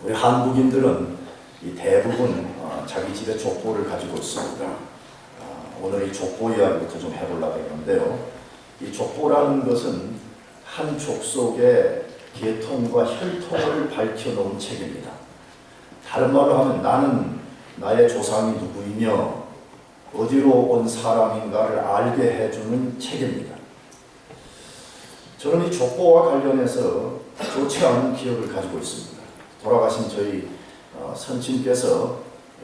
우리 한국인들은 이 대부분 자기 집에 족보를 가지고 있습니다. 오늘 이 족보 이야기부터 좀 해보려고 했는데요. 이 족보라는 것은 한 족속의 계통과 혈통을 밝혀놓은 책입니다. 다른 말로 하면 나는 나의 조상이 누구이며 어디로 온 사람인가를 알게 해주는 책입니다. 저는 이 족보와 관련해서 좋지 않은 기억을 가지고 있습니다. 돌아가신 저희 선친께서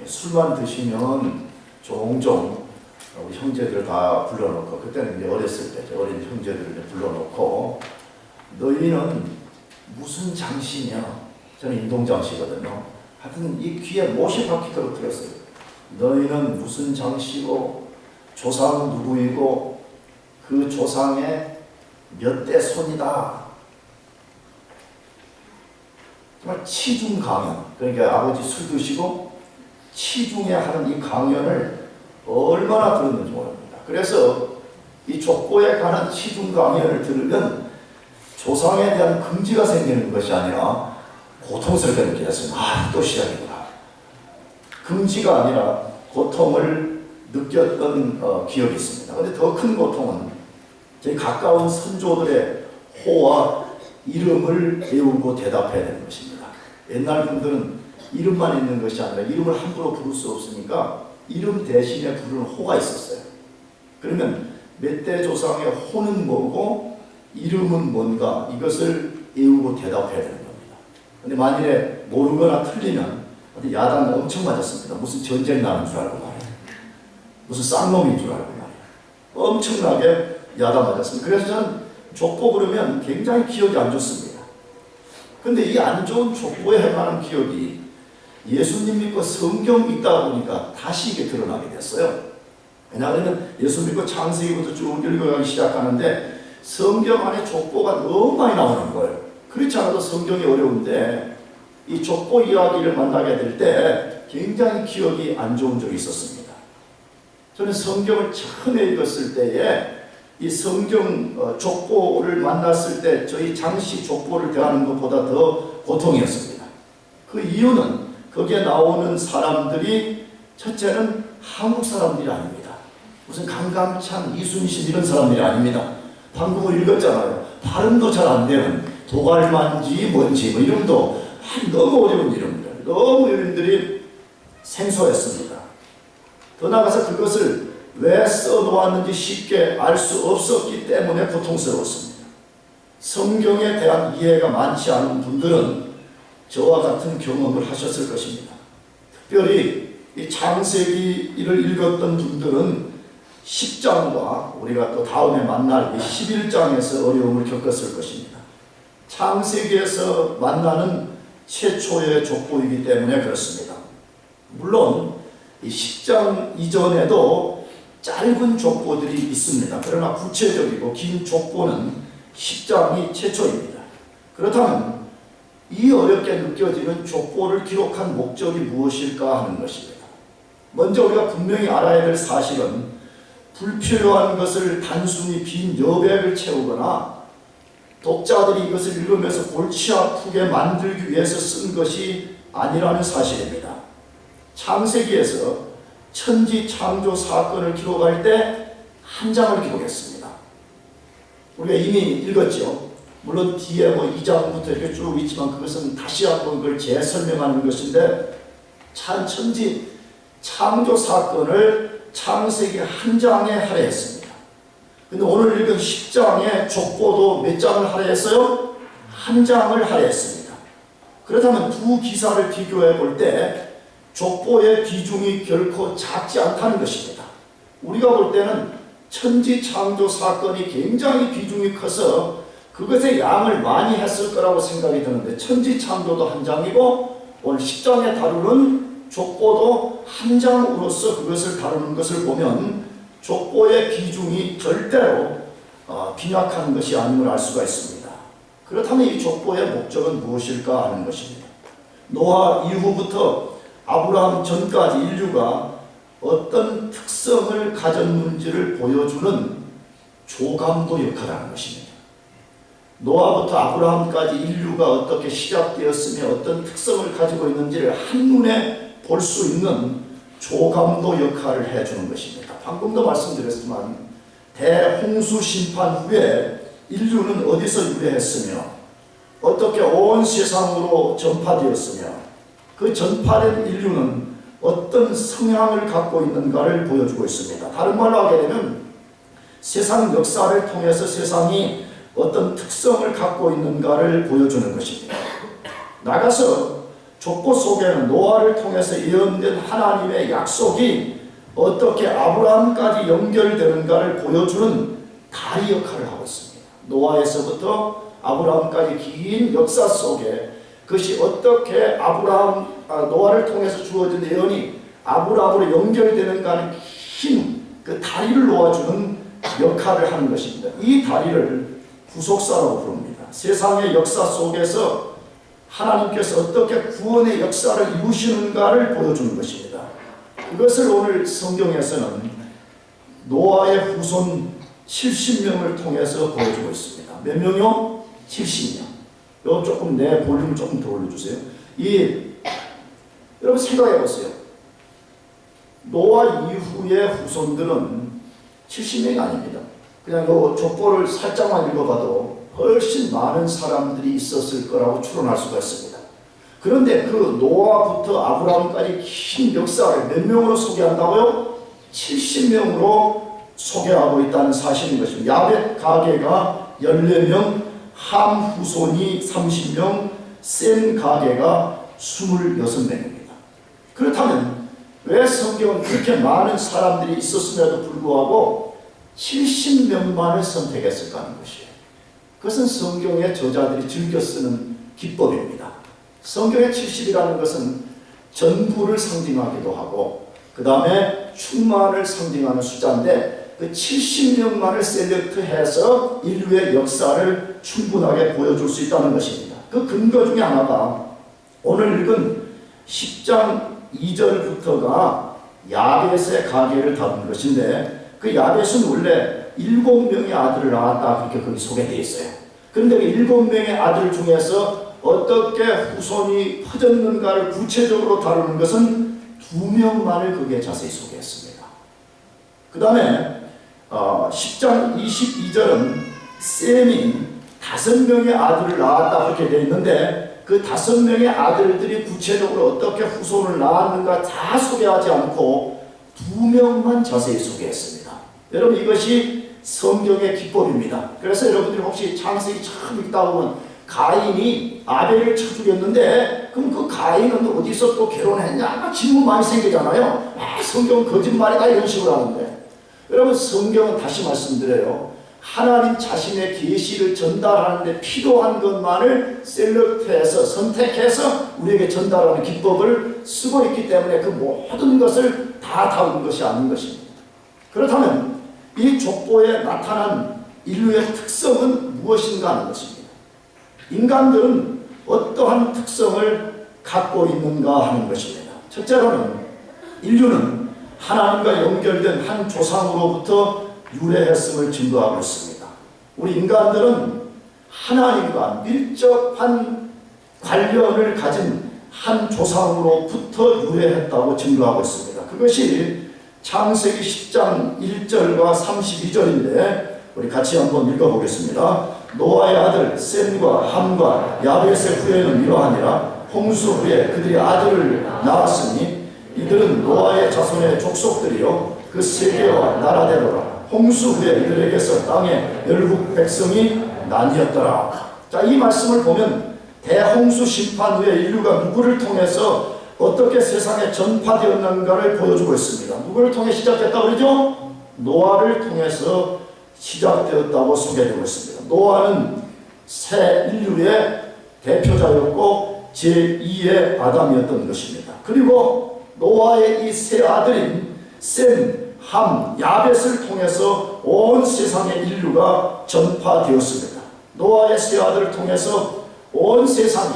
술만 드시면 종종 우리 형제들 다 불러놓고, 그때는 이제 어렸을 때 어린 형제들을 불러놓고, 너희는 무슨 장씨냐? 저는 인동장씨거든요. 하여튼 이 귀에 못이 박히도록 들었어요. 너희는 무슨 장씨고 조상은 누구이고 그 조상의 몇 대 손이다. 정말 치중 강연, 그러니까 아버지 술 드시고 치중에 하는 이 강연을 얼마나 들었는지 모릅니다. 그래서 이 족보에 관한 치중 강연을 들으면 조상에 대한 긍지가 생기는 것이 아니라 고통스럽게 느껴졌습니다. 또 시작이구나. 긍지가 아니라 고통을 느꼈던 기억이 있습니다. 그런데 더 큰 고통은 저희 가까운 선조들의 호와 이름을 외우고 대답해야 되는 것입니다. 옛날 분들은 이름만 있는 것이 아니라 이름을 함부로 부를 수 없으니까 이름 대신에 부르는 호가 있었어요. 그러면 몇 대 조상의 호는 뭐고 이름은 뭔가, 이것을 외우고 대답해야 되는 겁니다. 근데 만일에 모르거나 틀리면 야단 엄청 맞았습니다. 무슨 전쟁 나는 줄 알고 말이에요. 무슨 쌍놈인 줄 알고 말이에요. 엄청나게 야단 맞았습니다. 그래서 저는 족보 그러면 굉장히 기억이 안 좋습니다. 근데 이 안 좋은 족보에 관한 기억이 예수님 믿고 성경 읽다 보니까 다시 이게 드러나게 됐어요. 왜냐하면 예수 믿고 창세기부터 쭉 읽어가기 시작하는데 성경 안에 족보가 너무 많이 나오는 거예요. 그렇지 않아도 성경이 어려운데 이 족보 이야기를 만나게 될 때 굉장히 기억이 안 좋은 적이 있었습니다. 저는 성경을 처음에 읽었을 때에 이 성경 족보를 만났을 때 저희 장씨 족보를 대하는 것보다 더 고통이었습니다. 그 이유는 거기에 나오는 사람들이 첫째는 한국 사람들이 아닙니다. 무슨 강감찬, 이순신 이런 사람들이 아닙니다. 방금 읽었잖아요. 발음도 잘 안 되는 도갈만지 뭔지 뭐 이름도 너무 어려운 이름들, 너무 이름들이 생소했습니다. 더 나아가서 그것을 왜 써놓았는지 쉽게 알 수 없었기 때문에 고통스러웠습니다. 성경에 대한 이해가 많지 않은 분들은 저와 같은 경험을 하셨을 것입니다. 특별히 이 창세기를 읽었던 분들은 10장과 우리가 또 다음에 만날 11장에서 어려움을 겪었을 것입니다. 창세기에서 만나는 최초의 족보이기 때문에 그렇습니다. 물론 이 10장 이전에도 짧은 족보들이 있습니다. 그러나 구체적이고 긴 족보는 10장이 최초입니다. 그렇다면 이 어렵게 느껴지는 족보를 기록한 목적이 무엇일까 하는 것입니다. 먼저 우리가 분명히 알아야 될 사실은 불필요한 것을 단순히 빈 여백을 채우거나 독자들이 이것을 읽으면서 골치 아프게 만들기 위해서 쓴 것이 아니라는 사실입니다. 창세기에서 천지 창조 사건을 기록할 때 한 장을 기록했습니다. 우리가 이미 읽었죠. 물론 뒤에 2장부터 이렇게 쭉 있지만 그것은 다시 한번 그걸 재설명하는 것인데 천지 창조 사건을 창세기 한 장에 할애했습니다. 근데 오늘 읽은 10장의 족보도 몇 장을 할애했어요? 한 장을 할애했습니다. 그렇다면 두 기사를 비교해 볼 때 족보의 비중이 결코 작지 않다는 것입니다. 우리가 볼 때는 천지 창조 사건이 굉장히 비중이 커서 그것의 양을 많이 했을 거라고 생각이 드는데 천지 창조도 한 장이고 오늘 10장에 다루는 족보도 한 장으로서 그것을 다루는 것을 보면 족보의 비중이 절대로 빈약한 것이 아님을 알 수가 있습니다. 그렇다면 이 족보의 목적은 무엇일까 하는 것입니다. 노아 이후부터 아브라함 전까지 인류가 어떤 특성을 가졌는지를 보여주는 조감도 역할을 하는 것입니다. 노아부터 아브라함까지 인류가 어떻게 시작되었으며 어떤 특성을 가지고 있는지를 한눈에 볼 수 있는 조감도 역할을 해주는 것입니다. 방금도 말씀드렸지만 대홍수 심판 후에 인류는 어디서 유래했으며 어떻게 온 세상으로 전파되었으며 그 전파된 인류는 어떤 성향을 갖고 있는가를 보여주고 있습니다. 다른 말로 하게 되면 세상 역사를 통해서 세상이 어떤 특성을 갖고 있는가를 보여주는 것입니다. 나가서 족보 속에는 노아를 통해서 예언된 하나님의 약속이 어떻게 아브라함까지 연결되는가를 보여주는 다리 역할을 하고 있습니다. 노아에서부터 아브라함까지 긴 역사 속에 그것이 어떻게 노아를 통해서 주어진 예언이 아브라함으로 연결되는가는 긴 그 다리를 놓아주는 역할을 하는 것입니다. 이 다리를 구속사라고 부릅니다. 세상의 역사 속에서 하나님께서 어떻게 구원의 역사를 이루시는가를 보여주는 것입니다. 이것을 오늘 성경에서는 노아의 후손 70명을 통해서 보여주고 있습니다. 몇 명이요? 70명. 요 조금 내 볼륨을 조금 더 올려주세요. 여러분 생각해 보세요. 노아 이후의 후손들은 70명이 아닙니다. 그냥 요 족보를 살짝만 읽어봐도 훨씬 많은 사람들이 있었을 거라고 추론할 수가 있습니다. 그런데 그 노아부터 아브라함까지 긴 역사를 몇 명으로 소개한다고요? 70명으로 소개하고 있다는 사실인 것입니다. 야벳 가계가 14명, 함 후손이 30명, 셈 가계가 26명입니다. 그렇다면 왜 성경은 그렇게 많은 사람들이 있었음에도 불구하고 70명만을 선택했을까 하는 것이에요. 그것은 성경의 저자들이 즐겨 쓰는 기법입니다. 성경의 70이라는 것은 전부를 상징하기도 하고 그 다음에 충만을 상징하는 숫자인데 그 70명만을 셀렉트해서 인류의 역사를 충분하게 보여줄 수 있다는 것입니다. 그 근거 중에 하나가 오늘 읽은 10장 2절부터가 야벳의 가계를 다룬 것인데 그 야벳은 원래 7명의 아들을 낳았다 그렇게 거기 소개되어 있어요. 그런데 그 7명의 아들 중에서 어떻게 후손이 퍼졌는가를 구체적으로 다루는 것은 2명만을 거기에 자세히 소개했습니다. 그 다음에 10장 22절은 셈이 5명의 아들을 낳았다 그렇게 되어 있는데 그 5명의 아들들이 구체적으로 어떻게 후손을 낳았는가 다 소개하지 않고 2명만 자세히 소개했습니다. 여러분 이것이 성경의 기법입니다. 그래서 여러분들이 혹시 창세기 처음 읽다 보면 가인이 아벨을 쳐 죽였는데 그럼 그 가인은 어디서 또 결혼했냐? 질문 많이 생기잖아요. 성경은 거짓말이다 이런 식으로 하는데 여러분 성경은 다시 말씀드려요. 하나님 자신의 계시를 전달하는데 필요한 것만을 셀렉트해서 선택해서 우리에게 전달하는 기법을 쓰고 있기 때문에 그 모든 것을 다 다룬 것이 아닌 것입니다. 그렇다면 이 족보에 나타난 인류의 특성은 무엇인가 하는 것입니다. 인간들은 어떠한 특성을 갖고 있는가 하는 것입니다. 첫째로는 인류는 하나님과 연결된 한 조상으로부터 유래했음을 증거하고 있습니다. 우리 인간들은 하나님과 밀접한 관련을 가진 한 조상으로부터 유래했다고 증거하고 있습니다. 그것이 창세기 10장 1절과 32절인데 우리 같이 한번 읽어보겠습니다. 노아의 아들 셈과 함과 야벳의 후예는 이러하니라. 홍수 후에 그들이 아들을 낳았으니 이들은 노아의 자손의 족속들이요 그 세계와 나라대로라. 홍수 후에 이들에게서 땅에 열국 백성이 나뉘었더라. 자, 이 말씀을 보면 대홍수 심판 후에 인류가 누구를 통해서 어떻게 세상에 전파되었는가를 보여주고 있습니다. 누구를 통해 시작됐다고 그러죠? 노아를 통해서 시작되었다고 소개되고 있습니다. 노아는 새 인류의 대표자였고 제2의 아담이었던 것입니다. 그리고 노아의 이 세 아들인 셈, 함, 야벳을 통해서 온 세상의 인류가 전파되었습니다. 노아의 세 아들을 통해서 온 세상에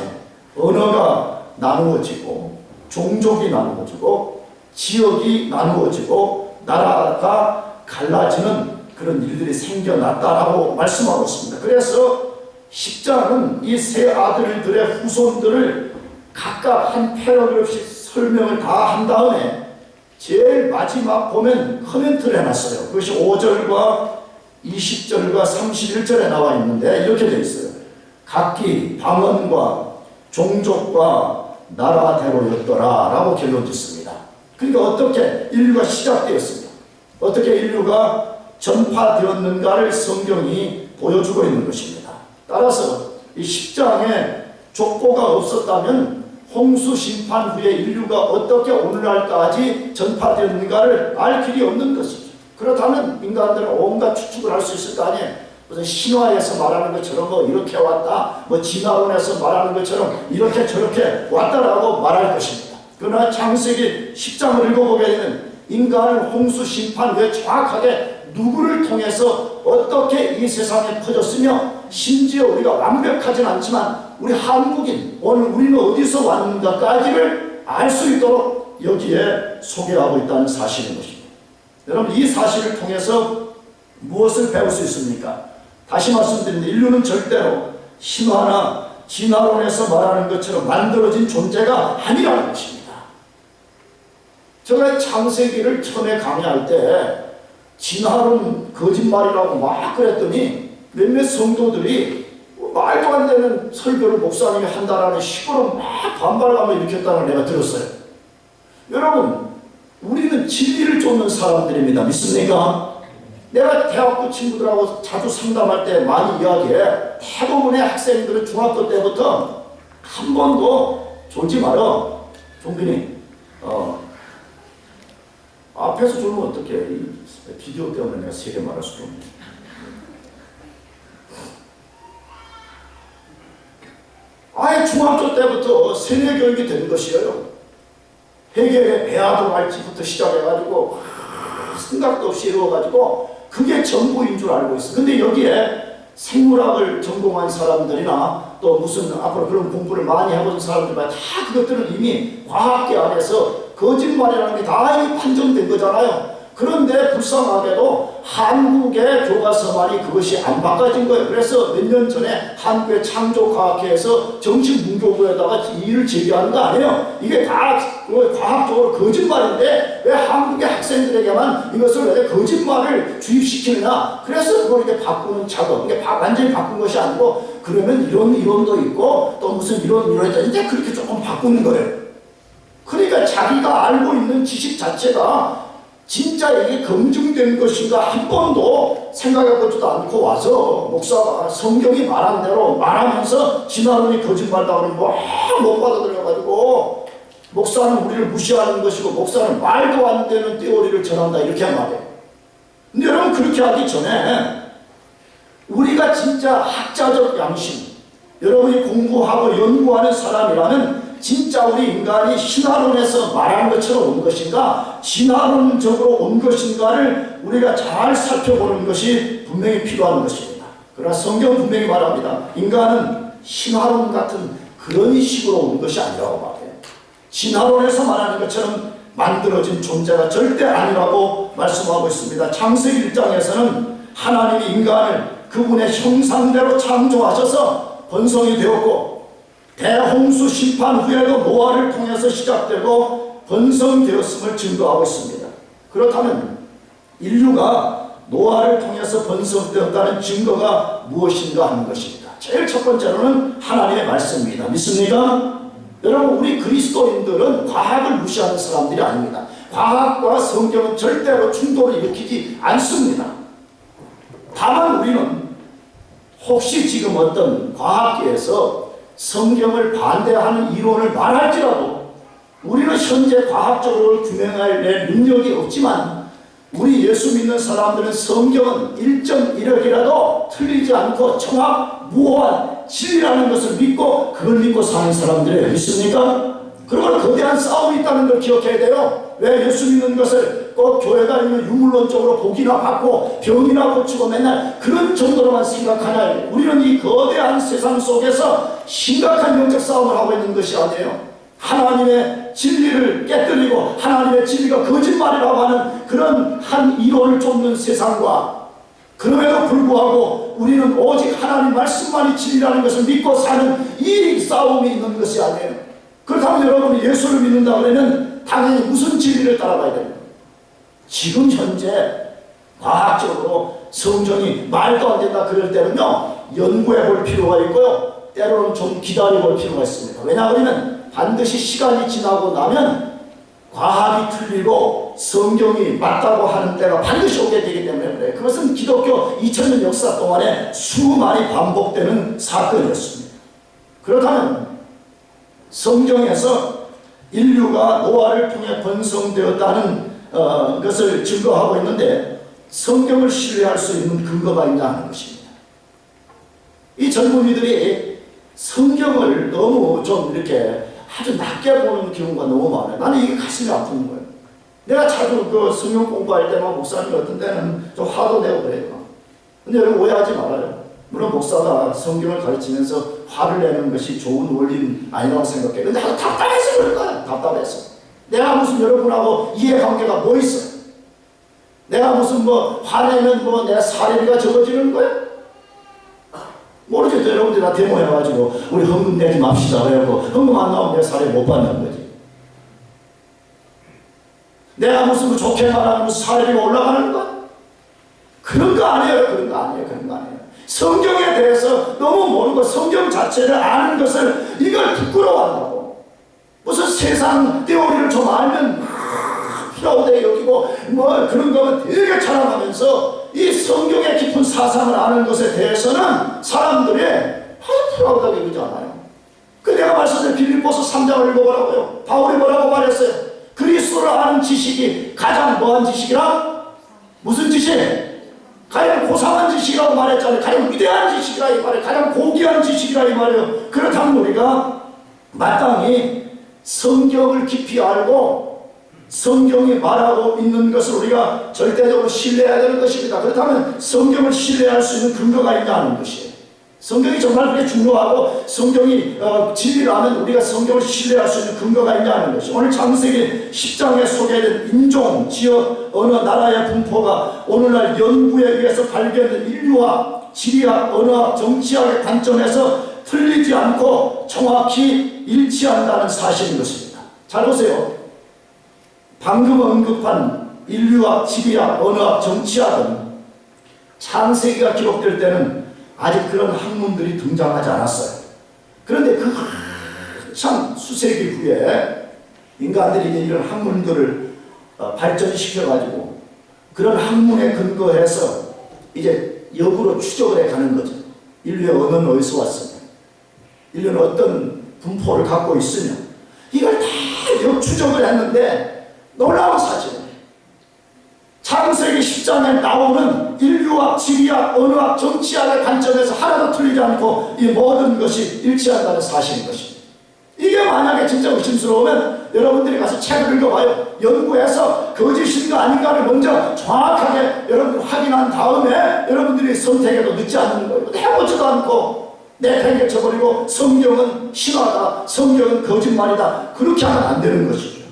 언어가 나누어지고 종족이 나누어지고 지역이 나누어지고 나라가 갈라지는 그런 일들이 생겨났다라고 말씀하고 있습니다. 그래서 10장은 이 세 아들들의 후손들을 각각 한 패러그래프씩 설명을 다 한 다음에 제일 마지막 보면 커멘트를 해놨어요. 그것이 5절과 20절과 31절에 나와 있는데 이렇게 되어 있어요. 각기 방언과 종족과 나라대로였더라 라고 결론 짓습니다. 그러니까 어떻게 인류가 시작되었습니다. 어떻게 인류가 전파되었는가를 성경이 보여주고 있는 것입니다. 따라서 이 10장에 족보가 없었다면 홍수 심판 후에 인류가 어떻게 오늘날까지 전파되었는가를 알 길이 없는 것이죠. 그렇다면 인간들은 온갖 추측을 할 수 있을 거 아니에요. 무슨 신화에서 말하는 것처럼 뭐 이렇게 왔다, 뭐 진화론에서 말하는 것처럼 이렇게 저렇게 왔다라고 말할 것입니다. 그러나 창세기 10장을 읽어보게 되면 인간은 홍수 심판 후에 정확하게 누구를 통해서 어떻게 이 세상에 퍼졌으며 심지어 우리가 완벽하진 않지만 우리 한국인, 오늘 우리는 어디서 왔는가까지를 알 수 있도록 여기에 소개하고 있다는 사실인 것입니다. 여러분, 이 사실을 통해서 무엇을 배울 수 있습니까? 다시 말씀드립니다. 인류는 절대로 신화나 진화론에서 말하는 것처럼 만들어진 존재가 아니라는 것입니다. 제가 창세기를 처음에 강의할 때 진화론 거짓말이라고 막 그랬더니 몇몇 성도들이 말도 안 되는 설교를 목사님이 한다라는 식으로 막 반발감을 일으켰다는 걸 내가 들었어요. 여러분, 우리는 진리를 쫓는 사람들입니다. 믿습니까? 내가 대학교 친구들하고 자주 상담할 때 많이 이야기해. 대부분의 학생들은 중학교 때부터 한 번도 졸지 마라. 종빈이, 앞에서 졸면 어떡해. 비디오 때문에 내가 세게 말할 수도 없네. 아예 중학교 때부터 세뇌 교육이 된 것이에요. 해결의 배아도 말지부터 시작해가지고 생각도 없이 이루어가지고 그게 전부인 줄 알고 있어. 근데 여기에 생물학을 전공한 사람들이나 또 무슨 앞으로 그런 공부를 많이 해본 사람들만 다 그것들은 이미 과학계 안에서 거짓말이라는 게 다 이미 판정된 거잖아요. 그런데 불쌍하게도 한국의 교과서만이 그것이 안 바꿔진 거예요. 그래서 몇 년 전에 한국의 창조과학회에서 정신문교부에다가 이의를 제기하는 거 아니에요. 이게 다 과학적으로 거짓말인데 왜 한국의 학생들에게만 이것을 왜 거짓말을 주입시키느냐. 그래서 그걸 이렇게 바꾸는 작업. 이게 완전히 바꾼 것이 아니고 그러면 이런 이론도 있고 또 무슨 이론도 있는데 그렇게 조금 바꾸는 거예요. 그러니까 자기가 알고 있는 지식 자체가 진짜 이게 검증된 것인가 한 번도 생각해보지도 않고 와서 목사가 성경이 말한 대로 말하면서 진화론이 거짓말다 그러면 못 받아들여가지고 목사는 우리를 무시하는 것이고 목사는 말도 안 되는 띠오리를 전한다 이렇게 말해요. 근데 여러분, 그렇게 하기 전에 우리가 진짜 학자적 양심, 여러분이 공부하고 연구하는 사람이라면 진짜 우리 인간이 신화론에서 말하는 것처럼 온 것인가 진화론적으로 온 것인가를 우리가 잘 살펴보는 것이 분명히 필요한 것입니다. 그러나 성경은 분명히 말합니다. 인간은 신화론 같은 그런 식으로 온 것이 아니라고 말해요. 진화론에서 말하는 것처럼 만들어진 존재가 절대 아니라고 말씀하고 있습니다. 창세기 1장에서는 하나님이 인간을 그분의 형상대로 창조하셔서 번성이 되었고 대홍수 심판 후에도 노아를 통해서 시작되고 번성되었음을 증거하고 있습니다. 그렇다면 인류가 노아를 통해서 번성되었다는 증거가 무엇인가 하는 것입니다. 제일 첫 번째로는 하나님의 말씀입니다. 믿습니까? 여러분, 우리 그리스도인들은 과학을 무시하는 사람들이 아닙니다. 과학과 성경은 절대로 충돌을 일으키지 않습니다. 다만 우리는 혹시 지금 어떤 과학계에서 성경을 반대하는 이론을 말할지라도 우리는 현재 과학적으로 규명할 능력이 없지만 우리 예수 믿는 사람들은 성경은 1.1억이라도 틀리지 않고 정확무오한 진리라는 것을 믿고 그걸 믿고 사는 사람들이에요. 믿습니까? 그러면 거대한 싸움이 있다는 걸 기억해야 돼요. 왜 예수 믿는 것을 꼭 교회가 있는 유물론적으로 복이나 받고 병이나 고치고 맨날 그런 정도로만 생각하냐. 우리는 이 거대한 세상 속에서 심각한 영적 싸움을 하고 있는 것이 아니에요. 하나님의 진리를 깨뜨리고 하나님의 진리가 거짓말이라고 하는 그런 한 이론을 쫓는 세상과 그럼에도 불구하고 우리는 오직 하나님 말씀만이 진리라는 것을 믿고 사는 이 싸움이 있는 것이 아니에요. 그렇다면 여러분이 예수를 믿는다 그러면 당연히 무슨 진리를 따라가야 됩니다. 지금 현재 과학적으로 성경이 말도 안 된다 그럴 때는요, 연구해 볼 필요가 있고요, 때로는 좀 기다려 볼 필요가 있습니다. 왜냐하면 반드시 시간이 지나고 나면 과학이 틀리고 성경이 맞다고 하는 때가 반드시 오게 되기 때문에 그래요. 그것은 기독교 2000년 역사 동안에 수많이 반복되는 사건이었습니다. 그렇다면 성경에서 인류가 노아를 통해 번성되었다는 것을 증거하고 있는데 성경을 신뢰할 수 있는 근거가 있냐 하는 것입니다. 이 젊은이들이 성경을 너무 좀 이렇게 아주 낮게 보는 경우가 너무 많아요. 나는 이게 가슴이 아픈 거예요. 내가 자주 그 성경 공부할 때만 목사님 어떤 때는 좀 화도 내고 그래요. 근데 여러분 오해하지 말아요. 물론 목사가 성경을 가르치면서 화를 내는 것이 좋은 원리는 아니라고 생각해요. 근데 아주 답답해서 그럴 거야. 답답해서. 내가 무슨 여러분하고 이해관계가 뭐 있어요? 내가 무슨 뭐 화내면 뭐 내 사례비가 적어지는 거야? 모르겠죠. 여러분들이 다 데모해가지고 우리 헌금 내지 맙시다 그래갖고 헌금 안 나오면 내 사례 못 받는 거지. 내가 무슨 뭐 좋게 말하면 사례비가 올라가는 거야? 그런 거 아니에요. 그런 거 아니에요. 그런 거 아니에요. 성경에 대해서 너무 모르고 성경 자체를 아는 것을 이걸 부끄러워한다고. 무슨 세상 때오리를 좀 알면 프라우드에 여기고 뭐 그런 거면 되게 자랑하면서 이 성경의 깊은 사상을 아는 것에 대해서는 사람들이 아주 프라우드하게 여기지 않아요. 그 내가 말씀드린 빌립보서 3장을 읽어보라고요. 바울이 뭐라고 말했어요? 그리스도를 아는 지식이 가장 뭐한 지식이라? 무슨 지식? 가장 고상한 지식이라고 말했잖아요. 가장 위대한 지식이라 이 말이에요. 가장 고귀한 지식이라 이 말이에요. 그렇다면 우리가 마땅히 성경을 깊이 알고 성경이 말하고 있는 것을 우리가 절대적으로 신뢰해야 되는 것입니다. 그렇다면 성경을 신뢰할 수 있는 근거가 있냐는 것이에요. 성경이 정말 그렇게 중요하고 성경이 진리라면 우리가 성경을 신뢰할 수 있는 근거가 있냐는 것이에요. 오늘 창세기 10장에 소개된 인종, 지역, 어느 나라의 분포가 오늘날 연구에 의해서 발견된 인류학, 지리학, 언어학, 정치학의 관점에서 틀리지 않고 정확히 일치한다는 사실인 것입니다. 잘 보세요. 방금 언급한 인류학, 지리학, 언어학, 정치학은 창세기가 기록될 때는 아직 그런 학문들이 등장하지 않았어요. 그런데 그 한참 수세기 후에 인간들이 이제 이런 학문들을 발전시켜가지고 그런 학문에 근거해서 이제 역으로 추적을 해가는 거죠. 인류의 언어는 어디서 왔으며 인류는 어떤 분포를 갖고 있으며 이걸 다 역추적을 했는데 놀라운 사실은 창세기 10장에 나오는 인류학, 지리학, 언어학, 정치학의 관점에서 하나도 틀리지 않고 이 모든 것이 일치한다는 사실인 것입니다. 이게 만약에 진짜 의심스러우면 여러분들이 가서 책을 읽어봐요. 연구해서 거짓인가 아닌가를 먼저 정확하게 여러분들이 확인한 다음에 여러분들이 선택해도 늦지 않는 거예요. 해보지도 않고 내팽개쳐버리고 성경은 신화다, 성경은 거짓말이다, 그렇게 하면 안 되는 것이죠.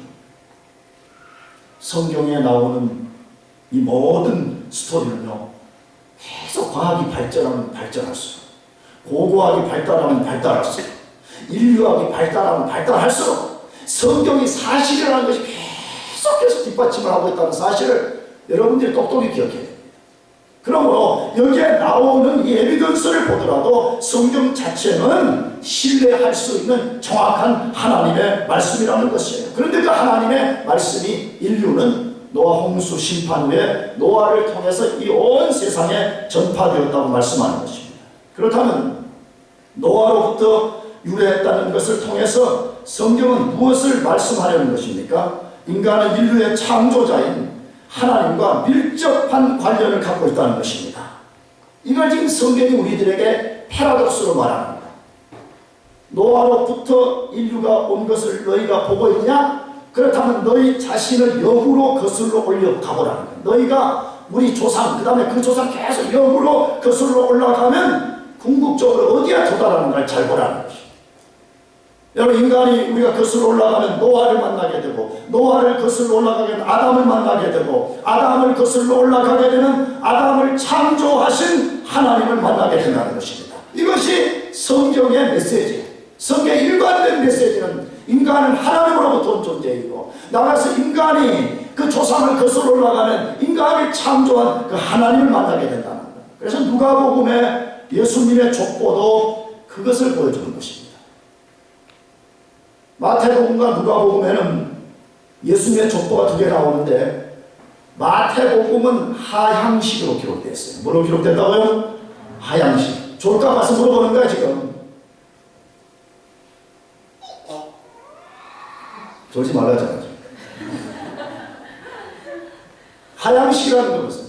성경에 나오는 이 모든 스토리는요, 계속 과학이 발전하면 발전할수록, 고고학이 발달하면 발달할수록, 인류학이 발달하면 발달할수록 성경이 사실이라는 것이 계속해서 뒷받침을 하고 있다는 사실을 여러분들이 똑똑히 기억해야 됩니다. 그러므로 여기에 나오는 이 에비던스를 보더라도 성경 자체는 신뢰할 수 있는 정확한 하나님의 말씀이라는 것이에요. 그런데 그 하나님의 말씀이 인류는 노아 홍수 심판 후에 노아를 통해서 이 온 세상에 전파되었다고 말씀하는 것입니다. 그렇다면 노아로부터 유래했다는 것을 통해서 성경은 무엇을 말씀하려는 것입니까? 인간은 인류의 창조자인 하나님과 밀접한 관련을 갖고 있다는 것입니다. 이걸 지금 성경이 우리들에게 패러독스로 말합니다. 노아로부터 인류가 온 것을 너희가 보고 있냐? 그렇다면 너희 자신을 역으로 거슬러 올려가보라는 거예요. 너희가 우리 조상, 그 다음에 그 조상 계속 역으로 거슬러 올라가면 궁극적으로 어디에 도달하는가를 잘 보라는 것입니다. 여러분, 인간이 우리가 거슬러 올라가면 노아를 만나게 되고, 노아를 거슬러 올라가게 되면 아담을 만나게 되고, 아담을 거슬러 올라가게 되면 아담을 창조하신 하나님을 만나게 된다는 것입니다. 이것이 성경의 메시지. 성경의 일관된 메시지는 인간은 하나님으로부터 온 존재이고, 나가서 인간이 그 조상을 거슬러 올라가는 인간을 창조한 그 하나님을 만나게 된다는 거예요. 그래서 누가복음에 예수님의 족보도 그것을 보여주는 것입니다. 마태복음과 누가복음에는 예수님의 족보가 두 개 나오는데, 마태복음은 하향식으로 기록되어 있어요. 뭐로 기록된다고요? 하향식. 졸까 봐서 물어보는 거야 지금. 졸지 말라잖아. 하향식이라는 것은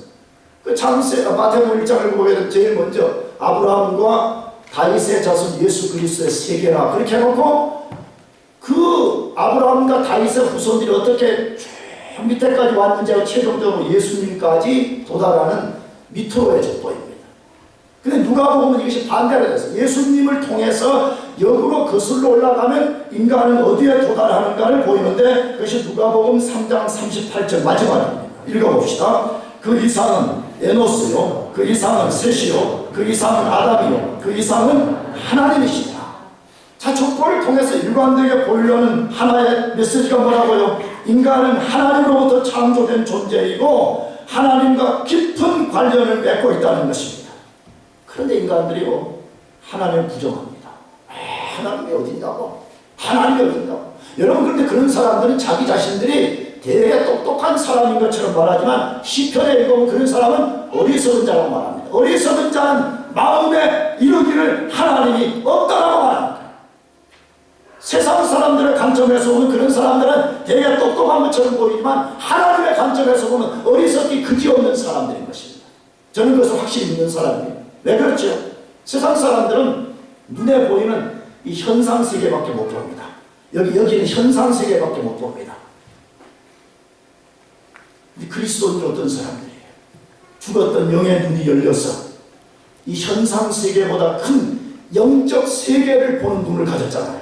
그 창세 마태복음 1장을 보게 되면 제일 먼저 아브라함과 다윗의 자손 예수 그리스도의 세계라 그렇게 해놓고, 그 아브라함과 다윗의 후손들이 어떻게 쭉 밑에까지 왔는지 최종적으로 예수님까지 도달하는 미토의 족보입니다. 근데 누가복음은 이것이 반대로 됐어요. 예수님을 통해서 역으로 거슬러 올라가면 인간은 어디에 도달하는가를 보이는데, 그것이 누가복음 3장 38절 마지막입니다. 읽어봅시다. 그 이상은 에노스요, 그 이상은 셋이요, 그 이상은 아담이요, 그 이상은 하나님이시다. 자, 족보를 통해서 일관되게 보이려는 하나의 메시지가 뭐라고요? 인간은 하나님으로부터 창조된 존재이고 하나님과 깊은 관련을 맺고 있다는 것입니다. 그런데 인간들이요, 하나님을 부정합니다. 하나님이 어딘다고? 하나님이 어딘다고? 여러분, 그런데 그런 사람들은 자기 자신들이 되게 똑똑한 사람인 것처럼 말하지만, 시편에 읽어보면 그런 사람은 어리석은 자라고 말합니다. 어리석은 자는 마음에 이르기를 하나님이 없다라고 말합니다. 세상 사람들의 관점에서 보면 그런 사람들은 되게 똑똑한 것처럼 보이지만, 하나님의 관점에서 보면 어리석기 그지없는 사람들인 것입니다. 저는 그것을 확실히 믿는 사람이에요. 왜 그렇죠? 세상 사람들은 눈에 보이는 이 현상세계밖에 못 봅니다. 여기는 현상세계밖에 못 봅니다. 그리스도인이 어떤 사람들이에요? 죽었던 영의 눈이 열려서 이 현상세계보다 큰 영적 세계를 보는 눈을 가졌잖아요.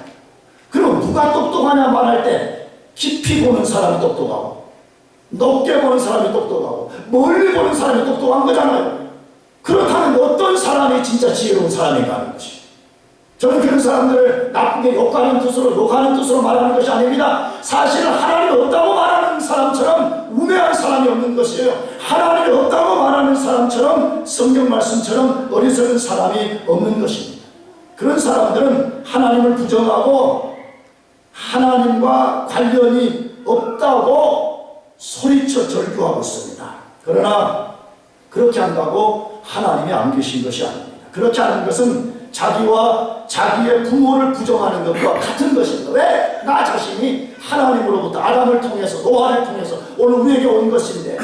그럼 누가 똑똑하냐 말할 때 깊이 보는 사람이 똑똑하고, 높게 보는 사람이 똑똑하고, 멀리 보는 사람이 똑똑한 거잖아요. 그렇다면 어떤 사람이 진짜 지혜로운 사람인가 하는 것이, 저는 그런 사람들을 나쁘게 욕하는 뜻으로 말하는 것이 아닙니다. 사실은 하나님이 없다고 말하는 사람처럼 우매한 사람이 없는 것이에요. 하나님이 없다고 말하는 사람처럼, 성경 말씀처럼 어리석은 사람이 없는 것입니다. 그런 사람들은 하나님을 부정하고 하나님과 관련이 없다고 소리쳐 절규하고 있습니다. 그러나 그렇게 한다고 하나님이 안 계신 것이 아닙니다. 그렇게 하는 것은 자기와 자기의 부모를 부정하는 것과 같은 것입니다. 왜? 나 자신이 하나님으로부터 아담을 통해서, 노아를 통해서 오늘 우리에게 온 것인데,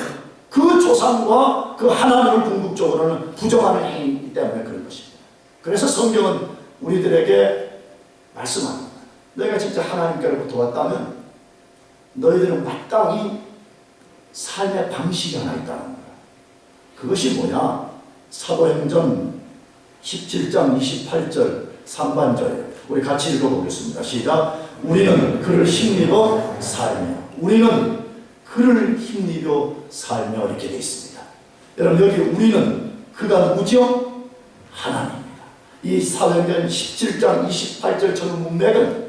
그 조상과 그 하나님을 궁극적으로는 부정하는 행위이기 때문에 그런 것입니다. 그래서 성경은 우리들에게 말씀합니다. 너희가 진짜 하나님께로부터 왔다면 너희들은 마땅히 삶의 방식이 하나 있다는 거야. 그것이 뭐냐? 사도행전 17장 28절 3반절이에요. 우리 같이 읽어보겠습니다. 시작. 우리는 그를 힘입어 살며, 우리는 그를 힘입어 살며, 이렇게 되어 있습니다. 여러분, 여기 우리는 그가 누구죠? 하나님입니다. 이 사도행전 17장 28절 전 문맥은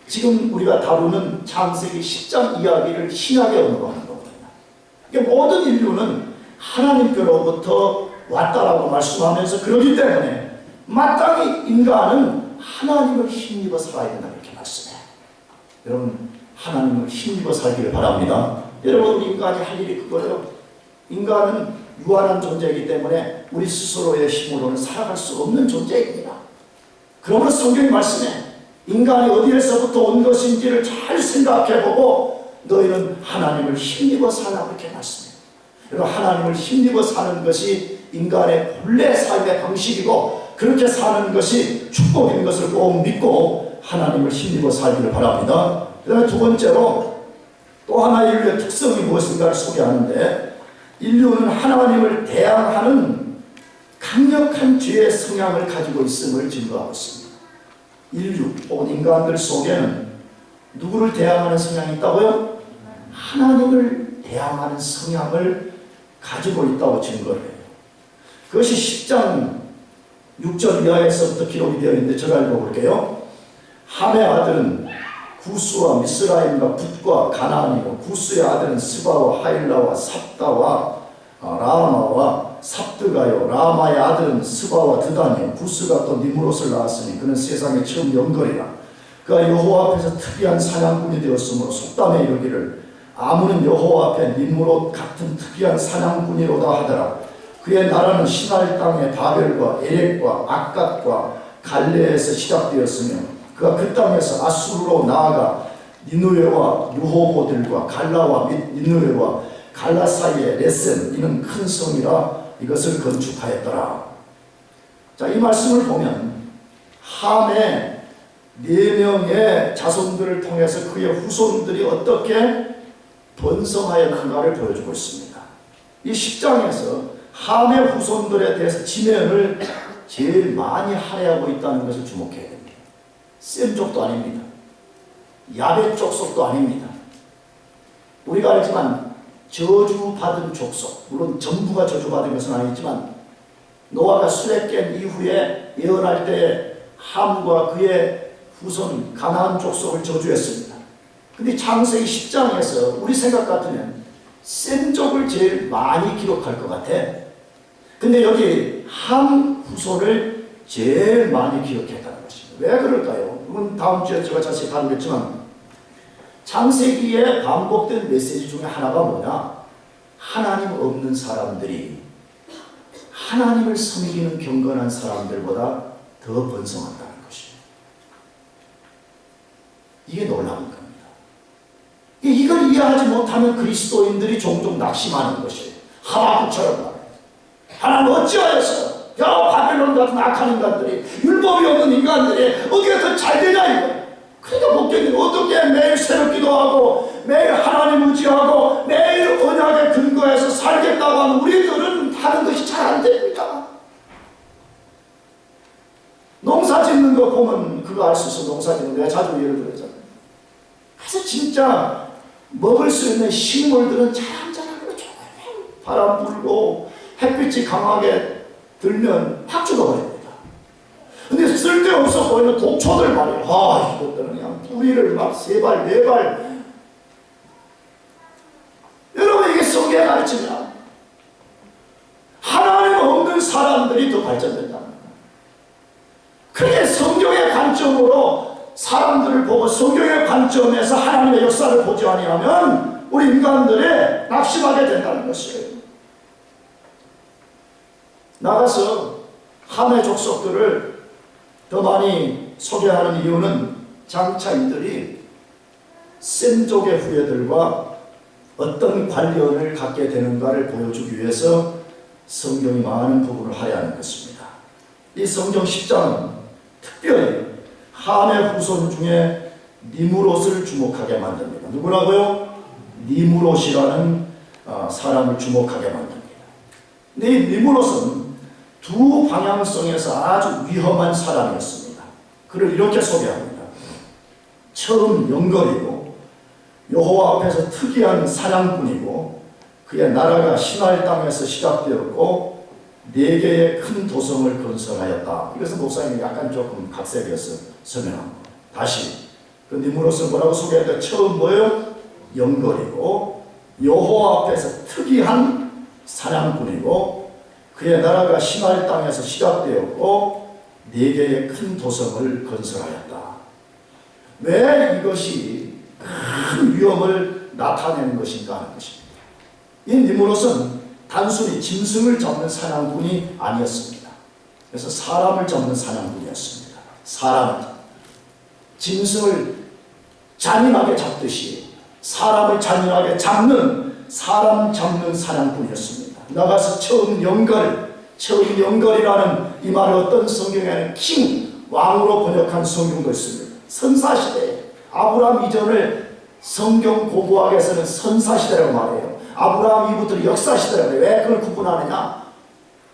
지금 우리가 다루는 창세기 10장 이야기를 신약에 언급하는 거거든요. 그러니까 모든 인류는 하나님께로부터 왔다라고 말씀하면서, 그러기 때문에 마땅히 인간은 하나님을 힘입어 살아야 된다, 이렇게 말씀해요. 여러분, 하나님을 힘입어 살기를 바랍니다. 여러분, 우리 인간이 할 일이 그거예요. 인간은 유한한 존재이기 때문에 우리 스스로의 힘으로는 살아갈 수 없는 존재입니다. 그러므로 성경이 말씀해 인간이 어디에서부터 온 것인지를 잘 생각해보고 너희는 하나님을 힘입어 살라, 그렇게 말씀해요. 여러분, 하나님을 힘입어 사는 것이 인간의 본래 삶의 방식이고, 그렇게 사는 것이 축복인 것을 꼭 믿고 하나님을 힘입어 살기를 바랍니다. 그 다음에 두 번째로 또 하나의 인류의 특성이 무엇인가를 소개하는데, 인류는 하나님을 대항하는 강력한 죄의 성향을 가지고 있음을 증거하고 있습니다. 인류 혹은 인간들 속에는 누구를 대항하는 성향이 있다고요? 하나님을 대항하는 성향을 가지고 있다고 증거를 해요. 그것이 10장 6절 이하에서부터 기록이 되어 있는데 제가 읽어볼게요. 함의 아들은 구스와 미스라임과 붓과 가나안이고 구스의 아들은 스바와 하일라와 삽다와 라마와 삽드가요. 라마의 아들은 스바와 드단이요. 구스가 또 니므롯을 낳았으니 그는 세상의 처음 영걸이라. 그가 여호와 앞에서 특이한 사냥꾼이 되었으므로 속담에 이르기를 아무는 여호와 앞에 니므롯 같은 특이한 사냥꾼이로다 하더라. 그의 나라는 시날 땅의 바벨과 에렉과 악갓과 갈레에서 시작되었으며 그가 그 땅에서 아수르로 나아가 니누웨와 르호보들과 갈라와 니누웨와 갈라 사이에 레센 이는 큰 성이라 이것을 건축하였더라. 자, 이 말씀을 보면 함의 4명의 자손들을 통해서 그의 후손들이 어떻게 번성하였는가를 보여주고 있습니다. 이 10장에서 함의 후손들에 대해서 지면을 제일 많이 할애하고 있다는 것을 주목해야 됩니다. 셈 족도 아닙니다. 야벳 족속도 아닙니다. 우리가 알지만 저주받은 족속, 물론 전부가 저주받은 것은 아니지만 노아가 술에 깬 이후에 예언할 때 함과 그의 후손 가나안 족속을 저주했습니다. 근데 창세기 10장에서 우리 생각 같으면 셈 족을 제일 많이 기록할 것 같아. 근데 여기 함 후손을 제일 많이 기록했다는 것입니다. 왜 그럴까요? 이건 다음 주에 제가 자세히 다루겠지만 창세기에 반복된 메시지 중에 하나가 뭐냐? 하나님 없는 사람들이 하나님을 섬기는 경건한 사람들보다 더 번성한다는 것입니다. 이게 놀라운 겁니다. 이걸 이해하지 못하면 그리스도인들이 종종 낙심하는 것이에요. 하박국처럼 말해요. 하나님 어찌하여서 바벨론 같은 악한 인간들이 율법이 없는 인간들이 어디가 더 잘되냐 이거예요. 그러니까 목적이 어떻게 매일 새벽 기도하고 매일 하나님 의지하고 매일 언약에 근거해서 살겠다고 하는 우리들은 하는 것이 잘 안 됩니다. 농사 짓는 거 보면 그거 알 수 있어. 농사 짓는 거 내가 자주 예를 들었잖아요. 그래서 진짜 먹을 수 있는 식물들은 자랑자랑으로 조금 바람 불고 햇빛이 강하게 들면 확 죽어버립니다. 근데 쓸데없어 보이는 독초들 말이에요. 이것들은 그냥 뿌리를 막 3발, 4발. 여러분, 이게 성경의 가르침이야. 하나님 없는 사람들이 더 발전된다는 거야. 그게 성경의 관점으로 사람들을 보고 성경의 관점에서 하나님의 역사를 보지 아니하면 우리 인간들이 낙심하게 된다는 것이에요. 나가서 함의 족속들을 더 많이 소개하는 이유는 장차 이들이 셈족의 후예들과 어떤 관련을 갖게 되는가를 보여주기 위해서 성경이 많은 부분을 할애하는 것입니다. 이 성경 10장은 특별히 함의 후손 중에 니므롯을 주목하게 만듭니다. 누구라고요? 니므롯이라는 사람을 주목하게 만듭니다. 근데 이 니므롯은 두 방향성에서 아주 위험한 사람이었습니다. 그를 이렇게 소개합니다. 처음 영걸이고 여호와 앞에서 특이한 사냥꾼이고 그의 나라가 시날 땅에서 시작되었고 4개의 큰 도성을 건설하였다. 이것은 목사님이 약간 조금 각색해서 설명합니다. 다시 그 니므롯은 뭐라고 소개했다? 처음 뭐예요? 영걸이고 여호와 앞에서 특이한 사냥꾼이고 그의 나라가 시날 땅에서 시작되었고 4개의 큰 도성을 건설하였다. 왜 이것이 큰 위험을 나타내는 것인가 하는 것입니다. 이 니므롯은 단순히 짐승을 잡는 사냥꾼이 아니었습니다. 그래서 사람을 잡는 사냥꾼이었습니다. 사람을 짐승을 잔인하게 잡듯이 사람을 잔인하게 잡는 사람 잡는 사냥꾼이었습니다. 나가서 처음 영걸이라는 이 말을 어떤 성경에는 킹, 왕으로 번역한 성경도 있습니다. 선사시대, 아브라함 이전을 성경 고고학에서는 선사시대라고 말해요. 아브라함 이후부터 역사시대라고 해요. 왜 그걸 구분하느냐?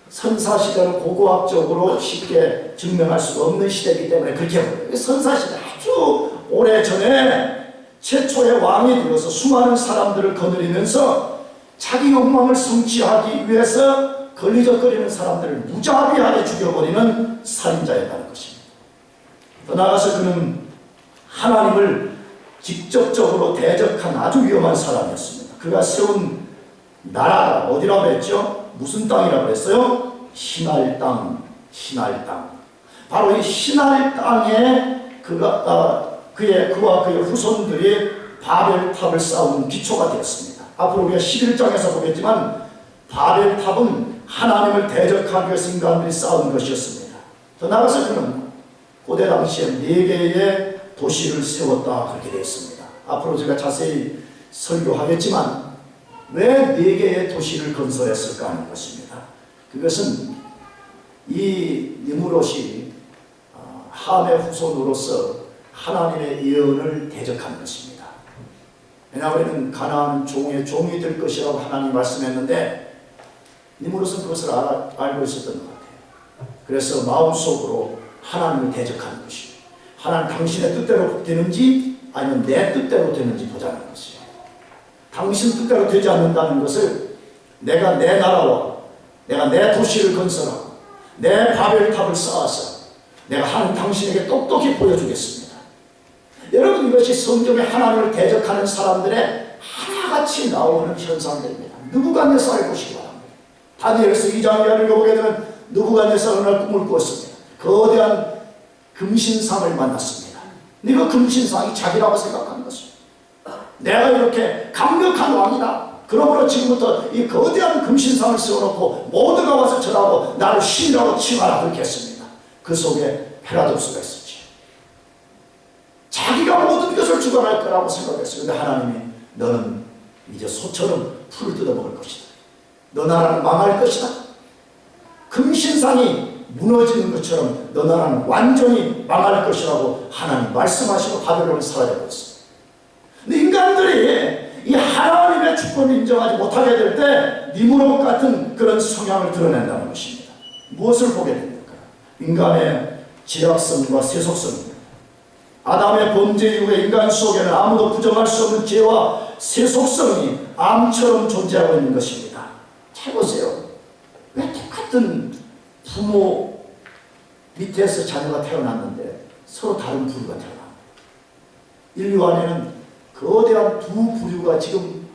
선사시대는 고고학적으로 쉽게 증명할 수가 없는 시대이기 때문에 그렇게 보여요. 선사시대 아주 오래전에 최초의 왕이 되어서 수많은 사람들을 거느리면서 자기 욕망을 성취하기 위해서 걸리적거리는 사람들을 무자비하게 죽여버리는 살인자였다는 것입니다. 더 나아가서 그는 하나님을 직접적으로 대적한 아주 위험한 사람이었습니다. 그가 세운 나라가 어디라고 했죠? 무슨 땅이라고 했어요? 신할 땅, 신할 땅. 바로 이 신할 땅에 그와 그의 후손들이 바벨탑을 쌓은 기초가 되었습니다. 앞으로 우리가 11장에서 보겠지만 바벨탑은 하나님을 대적하기 위해서 인간들이 쌓은 것이었습니다. 더 나아가서 그는 고대 당시에 4개의 도시를 세웠다 그렇게 되어 있습니다. 앞으로 제가 자세히 설교하겠지만 왜 4개의 도시를 건설했을까 하는 것입니다. 그것은 이 니므롯이 함의 후손으로서 하나님의 예언을 대적한 것입니다. 왜냐하면 가나안은 종의 종이 될 것이라고 하나님이 말씀했는데 니므롯은 그것을 알고 있었던 것 같아요. 그래서 마음속으로 하나님을 대적하는 것이에요. 하나님 당신의 뜻대로 되는지 아니면 내 뜻대로 되는지 보자는 것이에요. 당신 뜻대로 되지 않는다는 것을 내가 내 나라와 내가 내 도시를 건설하고 내 바벨탑을 쌓아서 내가 하나님 당신에게 똑똑히 보여주겠습니다. 여러분, 이것이 성경에 하나님을 대적하는 사람들의 하나같이 나오는 현상들입니다. 느부갓네살을 보시기 바랍니다. 다니엘서 2장을 읽어보게 되면 느부갓네살은 어느 날 꿈을 꾸었습니다. 거대한 금신상을 만났습니다. 근데 그 금신상이 자기라고 생각하는 것입니다. 내가 이렇게 강력한 왕이다. 그러므로 지금부터 이 거대한 금신상을 세워놓고 모두가 와서 절하고 나를 신이라고 칭하라 그렇게 했습니다. 그 속에 헤라도스가 있었지. 자기가 모든 것을 주관할 거라고 생각했어요. 근데 하나님이 너는 이제 소처럼 풀을 뜯어먹을 것이다. 너 나라는 망할 것이다. 금신상이 무너지는 것처럼 너 나라는 완전히 망할 것이라고 하나님 말씀하시고 바벨론을 사라져버렸어요. 근데 인간들이 이 하나님의 주권을 인정하지 못하게 될 때 니므롯 같은 그런 성향을 드러낸다는 것입니다. 무엇을 보게 됩니까? 인간의 죄악성과 세속성입니다. 아담의 범죄 이후에 인간 속에는 아무도 부정할 수 없는 죄와 세속성이 암처럼 존재하고 있는 것입니다. 잘 보세요. 왜 똑같은 부모 밑에서 자녀가 태어났는데 서로 다른 부류가 태어납니다. 인류 안에는 거대한 두 부류가 지금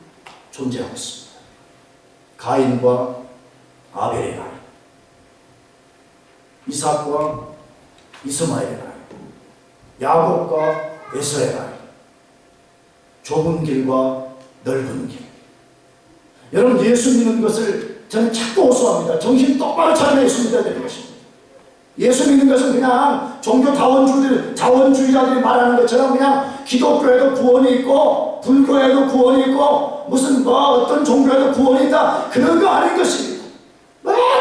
존재하고 있습니다. 가인과 아벨의 나이, 이삭과 이스마엘의 나이, 야곱과 에서의 나이, 좁은 길과 넓은 길. 여러분, 예수 믿는 것을 저는 자꾸 호소합니다. 정신 똑바로 차려 예수 믿어야 되는 것입니다. 예수 믿는 것은 그냥 종교 자원주의자들이 말하는 것처럼 그냥 기독교에도 구원이 있고 불교에도 구원이 있고 무슨 어떤 종교에도 구원이 있다 그런 거 아닌 것입니다.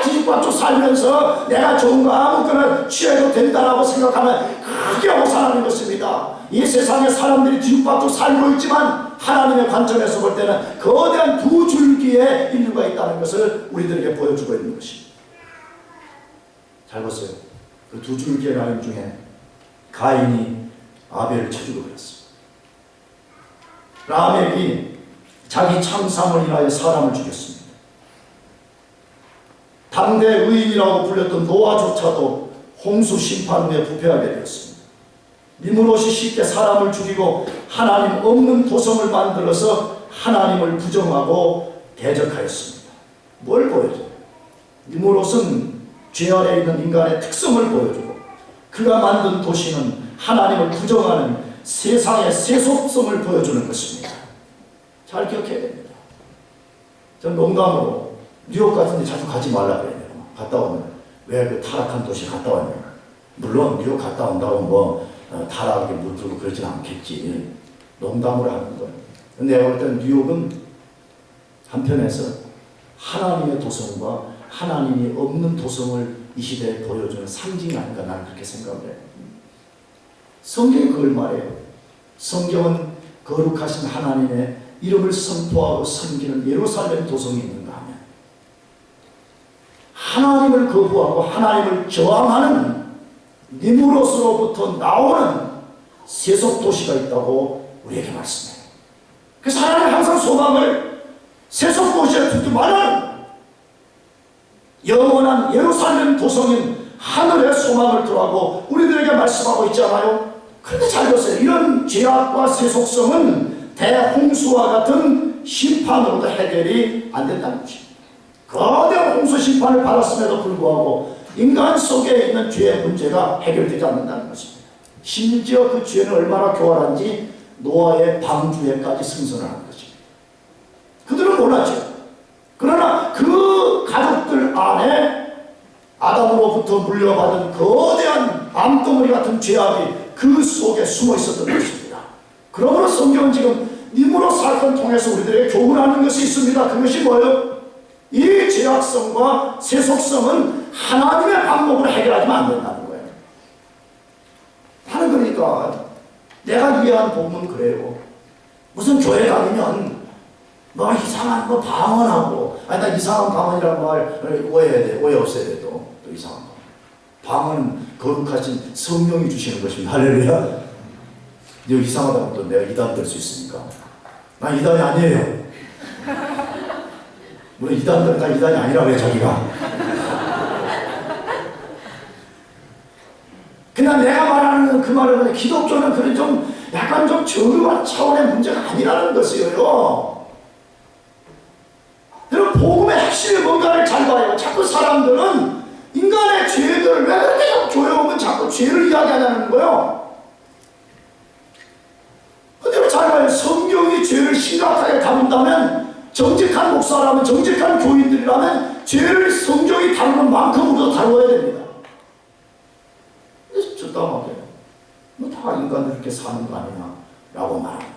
뒤집박죽 살면서 내가 좋은 거 아무거나 취해도 된다라고 생각하면 크게 오산하는 것입니다. 이 세상에 사람들이 뒤집박죽 살고 있지만 하나님의 관점에서 볼 때는 거대한 두 줄기의 인류가 있다는 것을 우리들에게 보여주고 있는 것입니다. 잘 보세요. 그 두 줄기의 라인 중에 가인이 아벨을 쳐 죽여버렸습니다. 라멕이 자기 참상을 인하여 사람을 죽였습니다. 당대 의인이라고 불렸던 노아조차도 홍수 심판 후에 부패하게 되었습니다. 니므롯이 쉽게 사람을 죽이고 하나님 없는 도성을 만들어서 하나님을 부정하고 대적하였습니다. 뭘 보여줘요? 니므롯은 죄 아래 있는 인간의 특성을 보여주고 그가 만든 도시는 하나님을 부정하는 세상의 세속성을 보여주는 것입니다. 잘 기억해야 됩니다. 전 농담으로 뉴욕 같은 데 자주 가지 말라 그래요. 갔다 오면 왜 그 타락한 도시 갔다 왔냐. 물론 뉴욕 갔다 온다고 타락하게 물들고 그러진 않겠지. 농담으로 하는 거예요. 근데 내가 볼 때는 뉴욕은 한편에서 하나님의 도성과 하나님이 없는 도성을 이 시대에 보여주는 상징이 아닌가 나는 그렇게 생각을 해요. 성경이 그걸 말해요. 성경은 거룩하신 하나님의 이름을 선포하고 섬기는 예루살렘 도성이 있는가 하면 하나님을 거부하고 하나님을 저항하는 니무롯으로부터 나오는 세속 도시가 있다고 우리에게 말씀해요. 그래서 하나님은 항상 소망을 세속 도시에 두지 말라는 영원한 예루살렘 도성인 하늘의 소망을 두라고 우리들에게 말씀하고 있잖아요. 그런데 잘 보세요. 이런 죄악과 세속성은 대홍수와 같은 심판으로도 해결이 안 된다는 것입니다. 거대한 홍수 심판을 받았음에도 불구하고 인간 속에 있는 죄의 문제가 해결되지 않는다는 것입니다. 심지어 그 죄는 얼마나 교활한지 노아의 방주에까지 승선하는 것입니다. 그들은 몰랐죠. 그러나 그 가족들 안에 아담으로부터 물려받은 거대한 암덩어리 같은 죄악이 그 속에 숨어 있었던 것입니다. 그러므로 성경은 지금 니무롯 사건을 통해서 우리들에게 교훈하는 것이 있습니다. 그것이 뭐예요? 이 죄악성과 세속성은 하나님의 방법으로 해결하지만 안 된다는 거예요. 나는 그러니까 내가 이해한 복음은 그래요. 무슨 교회 가면 뭐 이상한 거 방언하고, 아니 나 이상한 방언이라는 말 오해해야 돼. 오해 없애야 돼. 또 이상한 거. 방언은 거룩하신 성령이 주시는 것입니다. 할렐루야. 너 이상하다고 또 내가 이단 될 수 있으니까. 난 이단이 아니에요. 물론 이단들은 다 이단이 아니라고 해 자기가. 그냥 내가 말하는 그 말은 기독교는 그런 좀 약간 좀 저렴한 차원의 문제가 아니라는 것이에요. 여러분 복음의 핵심이 뭔가를 잘 봐요. 자꾸 사람들은 인간의 죄들을 왜 그렇게 자꾸 교회 오면 자꾸 죄를 이야기하냐는 거예요. 근데 잘 봐요. 성경이 죄를 심각하게 다룬다면 정직한 목사라면 정직한 교인들이라면 죄를 성경이 다루는 만큼으로 다루어야 됩니다. 그래서 적당하게 뭐 다 인간들 이렇게 사는 거 아니냐 라고 말합니다.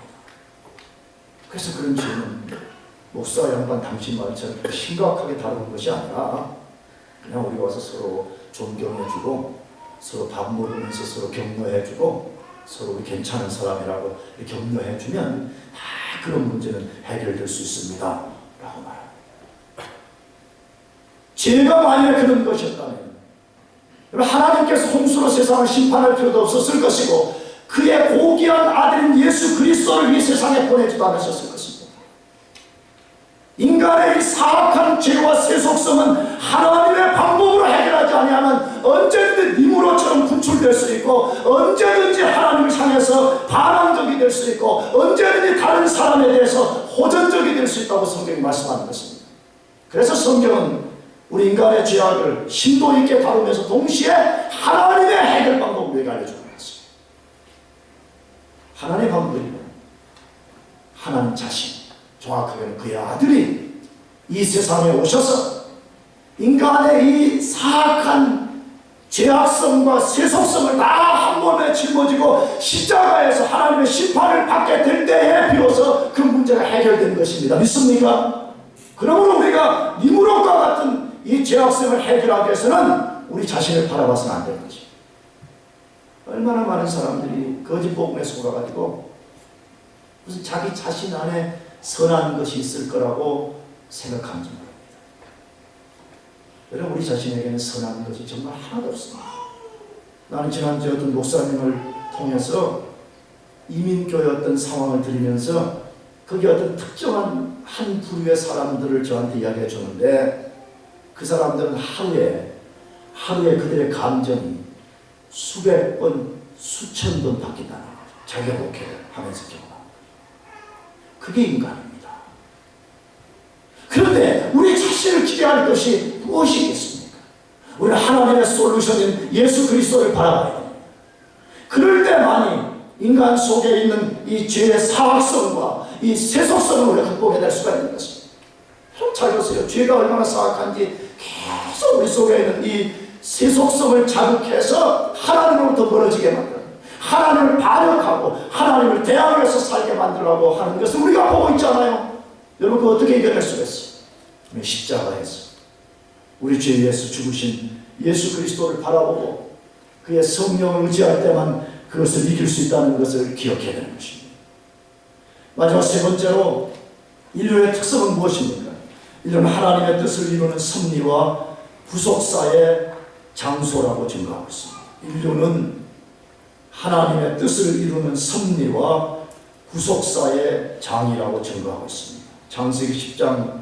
그래서 그런 죄는 목사 양반 당신 말처럼 심각하게 다루는 것이 아니라 그냥 우리가 와서 서로 존경해주고 서로 밥 먹으면서 서로 격려해주고 서로 우리 괜찮은 사람이라고 격려해주면 다 그런 문제는 해결될 수 있습니다 라고 말합니다. 죄가 만약에 그런 것이었다면 하나님께서 홍수로 세상을 심판할 필요도 없었을 것이고 그의 고귀한 아들인 예수 그리스도를 이 세상에 보내지도 않으셨을 것입니다. 인간의 이 사악한 죄와 세속성은 하나님의 방법으로 해결하지 아니하면 언제든지 니무롯처럼 분출될 수 있고 언제든지 하나님을 향해서 반항적이 될 수 있고 언제든지 다른 사람에 대해서 호전적이 될 수 있다고 성경이 말씀하는 것입니다. 그래서 성경은 우리 인간의 죄악을 심도 있게 다루면서 동시에 하나님의 해결 방법을 우리에게 알려주는 것입니다. 하나님의 방법이 뭐예요? 하나님 자신, 정확하게는 그의 아들이 이 세상에 오셔서 인간의 이 사악한 죄악성과 세속성을 다 한 몸에 짊어지고 십자가에서 하나님의 심판을 받게 될 때에 비로소 그 문제가 해결된 것입니다. 믿습니까? 그러므로 우리가 니무롯과 같은 이 죄악성을 해결하기 위해서는 우리 자신을 바라봐서는 안 되는 것입니다. 얼마나 많은 사람들이 거짓 복음에 속아가지고 무슨 자기 자신 안에 선한 것이 있을 거라고 생각하는지 모릅니다. 여러분 우리 자신에게는 선한 것이 정말 하나도 없습니다. 나는 지난주에 어떤 목사님을 통해서 이민교회 어떤 상황을 들으면서 거기 어떤 특정한 한 부류의 사람들을 저한테 이야기해 주는데 그 사람들은 하루에 그들의 감정이 수백 번, 수천 번 바뀐다는 거죠. 자기가 목회를 하면서 경험합니다. 그게 인간입니다. 그런데 우리 자신을 기대할 것이 무엇이겠습니까? 우리는 하나님의 솔루션인 예수 그리스도를 바라봐야 합니다. 그럴 때만이 인간 속에 있는 이 죄의 사악성과 이 세속성을 우리가 극복해 낼 수가 있는 것입니다. 잘 보세요. 죄가 얼마나 사악한지 계속 우리 속에 있는 이 세속성을 자극해서 하나님으로부터 멀어지게 만들어요. 하나님을 반역하고 하나님을 대항해서 살게 만들라고 하는 것을 우리가 보고 있잖아요. 여러분 그거 어떻게 이겨낼 수가 있어요? 십자가에서 우리 죄 위해서 죽으신 예수 그리스도를 바라보고 그의 성령을 의지할 때만 그것을 이길 수 있다는 것을 기억해야 되는 것입니다. 마지막 세 번째로 인류의 특성은 무엇입니까? 인류는 하나님의 뜻을 이루는 섭리와 구속사의 장소라고 증거하고 있습니다. 인류는 하나님의 뜻을 이루는 섭리와 구속사의 장이라고 증거하고 있습니다. 창세기 10장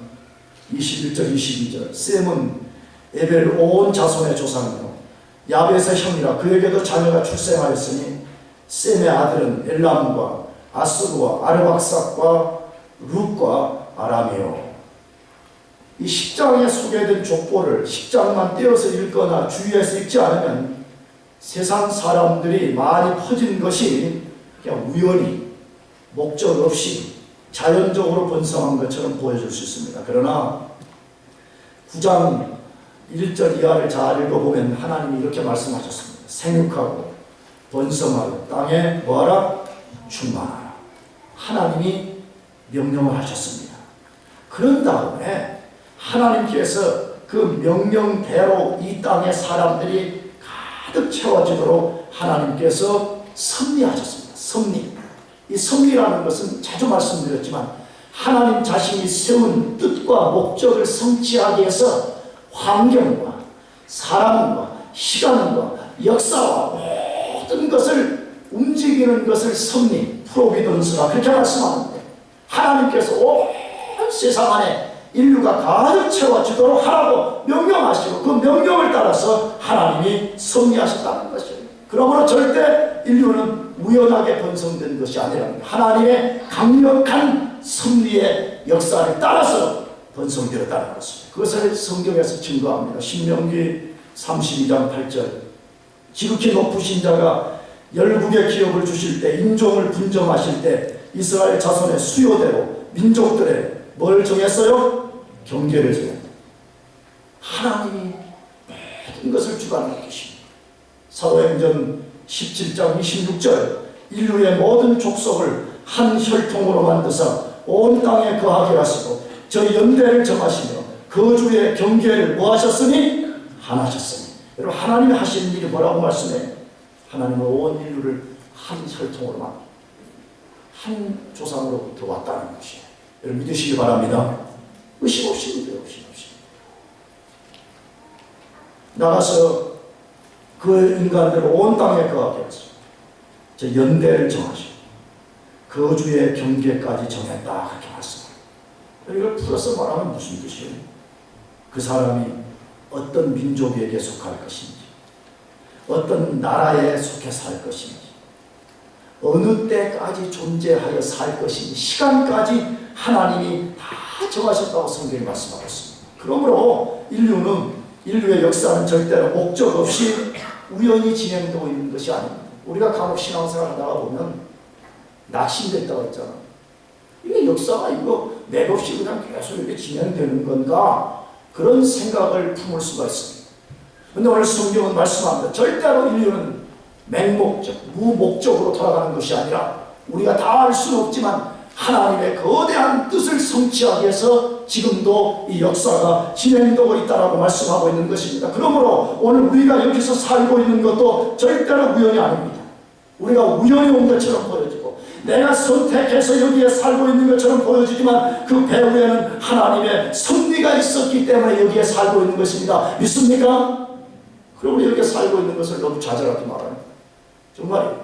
21절 22절 셈은 에벨 온 자손의 조상이요 야벳의 형이라 그에게도 자녀가 출생하였으니 셈의 아들은 엘람과 아스루와 아르박삭과 룻과 아람이요. 이 10장에 소개된 족보를 10장만 떼어서 읽거나 주의해서 읽지 않으면 세상 사람들이 많이 퍼진 것이 그냥 우연히 목적 없이 자연적으로 번성한 것처럼 보여줄 수 있습니다. 그러나 9장 1절 이하를 잘 읽어보면 하나님이 이렇게 말씀하셨습니다. 생육하고 번성하고 땅에 뭐하라? 충만하라. 하나님이 명령을 하셨습니다. 그런 다음에 하나님께서 그 명령대로 이 땅의 사람들이 가득 채워지도록 하나님께서 섭리하셨습니다. 섭리. 이 섭리라는 것은 자주 말씀드렸지만 하나님 자신이 세운 뜻과 목적을 성취하기 위해서 환경과 사람과 시간과 역사와 모든 것을 움직이는 것을 섭리, 프로비던스라 그렇게 말씀하는데 하나님께서 온 세상 안에 인류가 가득 채워지도록 하라고 명령하시고 그 명령을 따라서 하나님이 섭리하셨다는 것이에요. 그러므로 절대 인류는 우연하게 번성된 것이 아니라 하나님의 강력한 섭리의 역사를 따라서 번성되었다는 것입니다. 그것을 성경에서 증거합니다. 신명기 32장 8절 지극히 높으신 자가 열국의 기업을 주실 때 인종을 분정하실 때 이스라엘 자손의 수요대로 민족들의 뭘 정했어요? 경계를 정했다. 하나님이 모든 것을 주관하고 계십니다. 사도행전 17장 26절 인류의 모든 족속을 한 혈통으로 만드사 온 땅에 거하게 하시고 저 연대를 정하시며 거주의 경계를 뭐 하셨으니? 하나셨으니. 여러분 하나님이 하시는 일이 뭐라고 말씀해요? 하나님은 온 인류를 한 혈통으로 만듭니다. 한 조상으로부터 왔다는 것이에요. 여러분 믿으시기 바랍니다. 의심 없이 믿어요. 의심 없이. 나가서 그 인간들을 온 땅에 거하게 하시고 저 연대를 정하시고 거주의 경계까지 정했다 그렇게 말씀합니다. 이걸 풀어서 말하면 무슨 뜻이에요? 그 사람이 어떤 민족에게 속할 것인지 어떤 나라에 속해 살 것인지 어느 때까지 존재하여 살 것인지 시간까지 하나님이 다 정하셨다고 성경이 말씀하고 있습니다. 그러므로 인류의 역사는 절대로 목적 없이 우연히 진행되고 있는 것이 아닙니다. 우리가 간혹 신앙생활 하다가 보면 낙심됐다고 했잖아. 이게 역사가 이거 맥없이 그냥 계속 이렇게 진행되는 건가? 그런 생각을 품을 수가 있습니다. 그런데 오늘 성경은 말씀합니다. 절대로 인류는 맹목적, 무목적으로 돌아가는 것이 아니라 우리가 다 알 수는 없지만 하나님의 거대한 뜻을 성취하기 위해서 지금도 이 역사가 진행되고 있다고 말씀하고 있는 것입니다. 그러므로 오늘 우리가 여기서 살고 있는 것도 절대로 우연이 아닙니다. 우리가 우연히 온 것처럼 보여지고 내가 선택해서 여기에 살고 있는 것처럼 보여지지만 그 배후에는 하나님의 섭리가 있었기 때문에 여기에 살고 있는 것입니다. 믿습니까? 그러므로 여기에 살고 있는 것을 너무 좌절하지 말아요. 정말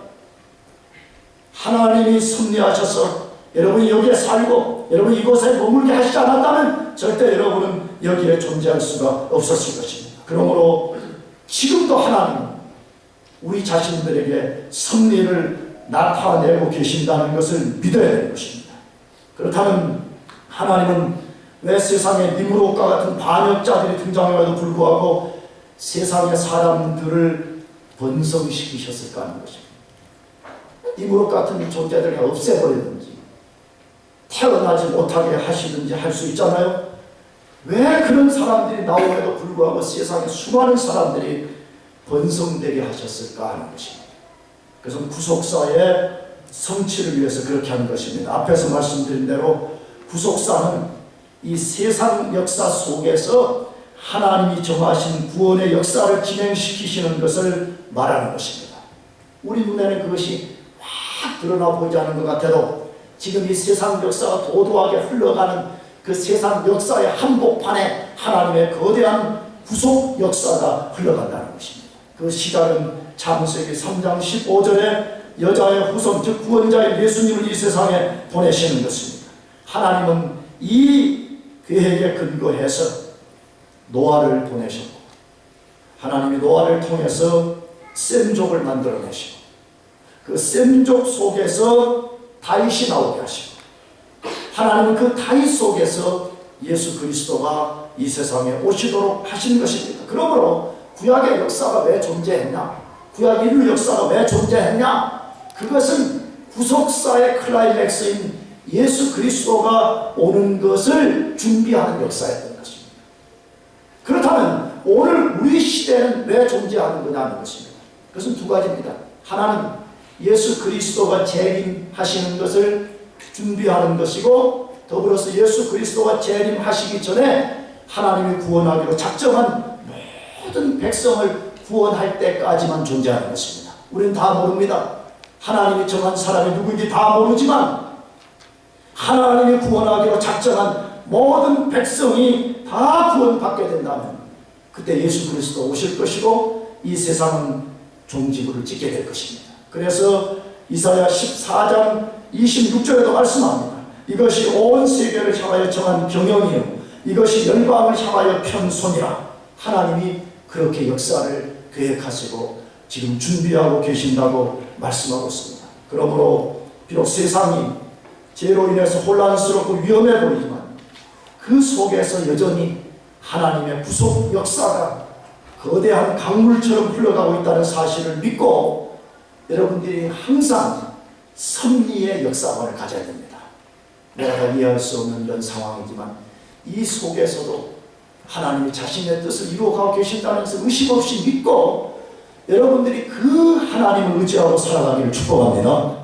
하나님이 섭리하셔서 여러분이 여기에 살고 여러분이 이곳에 머물게 하시지 않았다면 절대 여러분은 여기에 존재할 수가 없었을 것입니다. 그러므로 지금도 하나님은 우리 자신들에게 섭리를 나타내고 계신다는 것을 믿어야 되는 것입니다. 그렇다면 하나님은 왜 세상에 니무롯과 같은 반역자들이 등장해도 불구하고 세상의 사람들을 번성시키셨을까 하는 것입니다. 니무롯 같은 존재들을 없애버리든지 태어나지 못하게 하시든지 할 수 있잖아요. 왜 그런 사람들이 나옴에도 불구하고 세상에 수많은 사람들이 번성되게 하셨을까 하는 것입니다. 그래서 구속사의 성취를 위해서 그렇게 하는 것입니다. 앞에서 말씀드린 대로 구속사는 이 세상 역사 속에서 하나님이 정하신 구원의 역사를 진행시키시는 것을 말하는 것입니다. 우리 눈에는 그것이 확 드러나 보이지 않는 것 같아도 지금 이 세상 역사가 도도하게 흘러가는 그 세상 역사의 한복판에 하나님의 거대한 구속 역사가 흘러간다는 것입니다. 그 시작은 창세기 3장 15절에 여자의 후손, 즉 구원자의 예수님을 이 세상에 보내시는 것입니다. 하나님은 이 계획에 근거해서 노아를 보내셨고, 하나님이 노아를 통해서 셈족을 만들어내시고, 그 셈족 속에서 다윗이 나오게 하시고, 하나님은 그 다윗 속에서 예수 그리스도가 이 세상에 오시도록 하신 것입니다. 그러므로 구약의 역사가 왜 존재했냐? 구약 인류 역사가 왜 존재했냐? 그것은 구속사의 클라이맥스인 예수 그리스도가 오는 것을 준비하는 역사였던 것입니다. 그렇다면 오늘 우리 시대는 왜 존재하는 거냐는 것입니다. 그것은 두 가지입니다. 하나는 예수 그리스도가 재림하시는 것을 준비하는 것이고, 더불어서 예수 그리스도가 재림하시기 전에 하나님이 구원하기로 작정한 모든 백성을 구원할 때까지만 존재하는 것입니다. 우리는 다 모릅니다. 하나님이 정한 사람이 누구인지 다 모르지만 하나님이 구원하기로 작정한 모든 백성이 다 구원받게 된다면 그때 예수 그리스도 오실 것이고 이 세상은 종지부를 찍게 될 것입니다. 그래서 이사야 14장 26절에도 말씀합니다. 이것이 온 세계를 향하여 정한 경영이요 이것이 열방을 향하여 편 손이라. 하나님이 그렇게 역사를 계획하시고 지금 준비하고 계신다고 말씀하고 있습니다. 그러므로 비록 세상이 죄로 인해서 혼란스럽고 위험해 보이지만 그 속에서 여전히 하나님의 구속 역사가 거대한 강물처럼 흘러가고 있다는 사실을 믿고 여러분들이 항상 섭리의 역사관을 가져야 됩니다. 내가 다 이해할 수 없는 이런 상황이지만 이 속에서도 하나님이 자신의 뜻을 이루어가고 계신다는 것을 의심 없이 믿고 여러분들이 그 하나님을 의지하고 살아가기를 축복합니다.